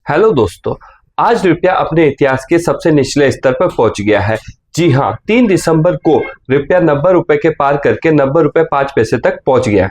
Hello दोस्तों, आज रुपया अपने इतिहास के सबसे निचले स्तर पर पहुंच गया है। जी हाँ, 3 दिसंबर को रुपया 90 रुपए के पार करके 90 रुपए 5 पैसे तक पहुंच गया।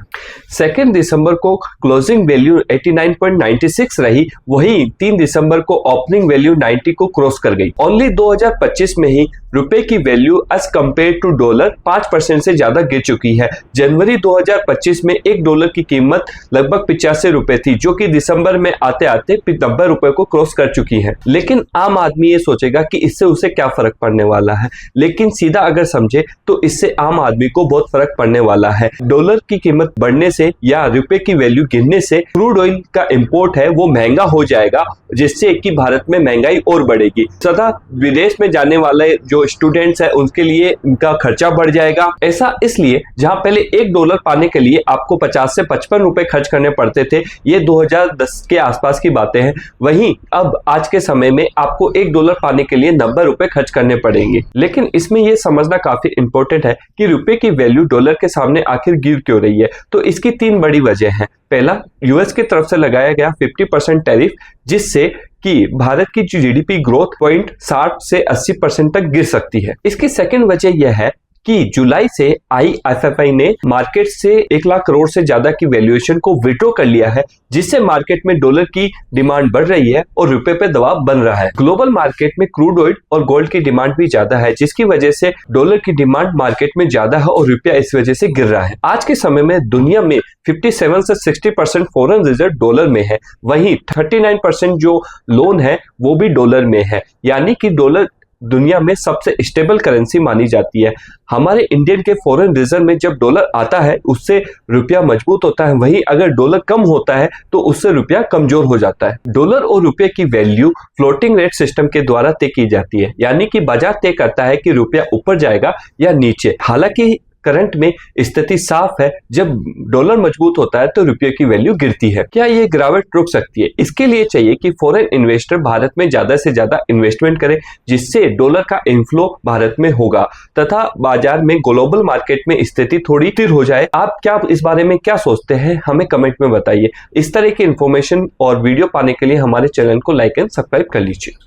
2 दिसंबर को क्लोजिंग वैल्यू 89.96 रही, वही 3 दिसंबर को ओपनिंग वैल्यू 90 को क्रॉस कर गई। ओनली 2025 में ही रुपए की value as compare to dollar 5% से ज्यादा गिर चुकी है। जनवरी 2025 में $1 की कीमत लगभग 85 रुपए थी, जो कि दिसंबर में आते आते 90 रुपए को क्रॉस कर चुकी है। लेकिन आम आदमी ये सोचेगा कि इससे उसे क्या फर्क पड़ने वाला है, लेकिन सीधा अगर समझे तो इससे आम आदमी को बहुत फर्क पड़ने वाला है। डॉलर की कीमत बढ़ने से या रुपए की वैल्यू गिरने से क्रूड ऑयल का इंपोर्ट है वो महंगा हो जाएगा, जिससे कि भारत में महंगाई और बढ़ेगी। सदा विदेश में जाने वाले जो स्टूडेंट्स हैं उनके लिए इनका खर्चा बढ़ जाएगा। ऐसा इसलिए जहां पहले $1 पाने के लिए आपको 50 से 55 रुपए खर्च करने पड़ते थे, ये 2010 के आसपास की बातें हैं, वहीं अब आज के समय में आपको $1 पाने के लिए 90 रुपए खर्च करने पड़ेंगे। लेकिन इसमें यह समझना काफी इंपॉर्टेंट है कि रुपए की वैल्यू डॉलर के सामने आखिर गिर क्यों रही है। तो इसकी 3 बड़ी वजह है। पहला, यूएस की तरफ से लगाया गया 50% टैरिफ, जिससे कि भारत की जीडीपी ग्रोथ 60 से 80% तक गिर सकती है। इसकी सेकंड वजह यह है कि जुलाई से आईएफएफआई ने मार्केट से 1 लाख करोड़ से ज्यादा की वैल्यूएशन को विड्रॉ कर लिया है, जिससे मार्केट में डॉलर की डिमांड बढ़ रही है और रुपए पे दबाव बन रहा है। ग्लोबल मार्केट में क्रूड ऑयल और गोल्ड की डिमांड भी ज्यादा है, जिसकी वजह से डॉलर की डिमांड मार्केट में ज्यादा है और रुपया इस वजह से गिर रहा है। आज के समय में दुनिया में 57 से 60% फॉरेन रिजर्व डॉलर में है, वहीं 39% जो लोन है वो भी डॉलर में है, यानी कि डॉलर दुनिया में सबसे स्टेबल करेंसी मानी जाती है। हमारे इंडियन के फॉरेन रिजर्व में जब डॉलर आता है उससे रुपया मजबूत होता है, वहीं अगर डॉलर कम होता है तो उससे रुपया कमजोर हो जाता है। डॉलर और रुपये की वैल्यू फ्लोटिंग रेट सिस्टम के द्वारा तय की जाती है, यानी कि बाजार तय करता है कि रुपया ऊपर जाएगा या नीचे। हालांकि करंट में स्थिति साफ है, जब डॉलर मजबूत होता है तो रुपये की वैल्यू गिरती है। क्या ये गिरावट रुक सकती है? इसके लिए चाहिए कि फॉरेन इन्वेस्टर भारत में ज्यादा से ज्यादा इन्वेस्टमेंट करे, जिससे डॉलर का इनफ्लो भारत में होगा तथा बाजार में ग्लोबल मार्केट में स्थिति थोड़ी स्थिर हो जाए। आप क्या इस बारे में क्या सोचते हैं, हमें कमेंट में बताइए। इस तरह की इंफॉर्मेशन और वीडियो पाने के लिए हमारे चैनल को लाइक एंड सब्सक्राइब कर लीजिए।